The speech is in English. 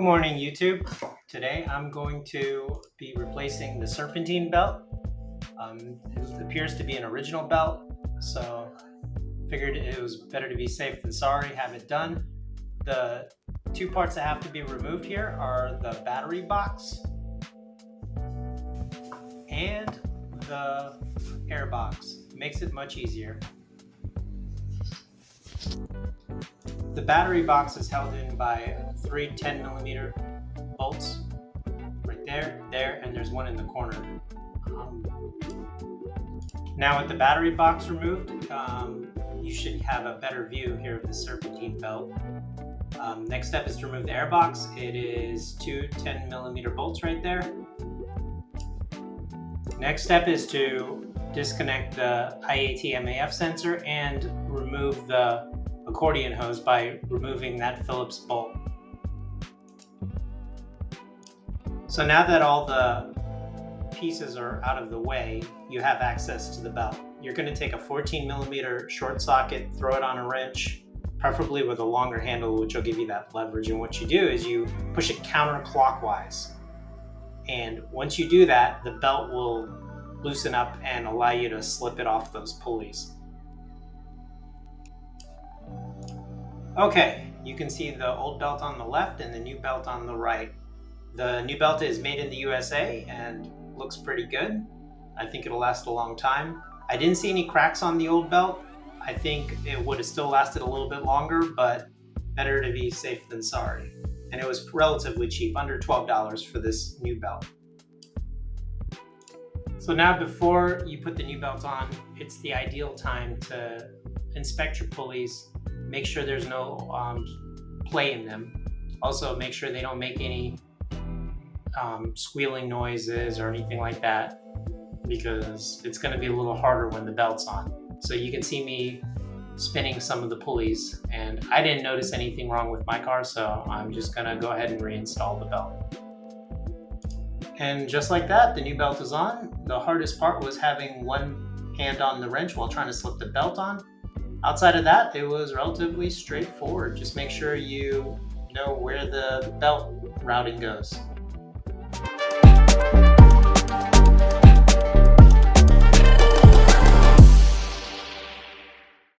morning, YouTube. Today I'm going to be replacing the Serpentine Belt. It appears to be an original belt, so figured it was better to be safe than sorry, have it done. The two parts that have to be removed here are the battery box and the air box. Makes it much easier. The battery box is held in by three 10mm bolts right there, and there's one in the corner. Now with the battery box removed, you should have a better view here of the Serpentine Belt. Next step is to remove the air box. It is two 10mm bolts right there. Next step is to disconnect the IAT-MAF sensor and remove the accordion hose by removing that Phillips bolt. So now that all the pieces are out of the way, you have access to the belt. You're going to take a 14mm short socket, throw it on a wrench, preferably with a longer handle, which will give you that leverage. And what you do is you push it counterclockwise. And once you do that, the belt will loosen up and allow you to slip it off those pulleys. Okay, you can see the old belt on the left and the new belt on the right. The new belt is made in the USA and looks pretty good. I think it'll last a long time. I didn't see any cracks on the old belt. I think it would have still lasted a little bit longer, but better to be safe than sorry. And it was relatively cheap, under $12 for this new belt. So now before you put the new belt on, it's the ideal time to inspect your pulleys. Make sure there's no play in them. Also make sure they don't make any squealing noises or anything like that, because it's going to be a little harder when the belt's on. So you can see me spinning some of the pulleys, and I didn't notice anything wrong with my car, so I'm just going to go ahead and reinstall the belt. And just like that, the new belt is on. The hardest part was having one hand on the wrench while trying to slip the belt on. Outside of that, it was relatively straightforward. Just make sure you know where the belt routing goes.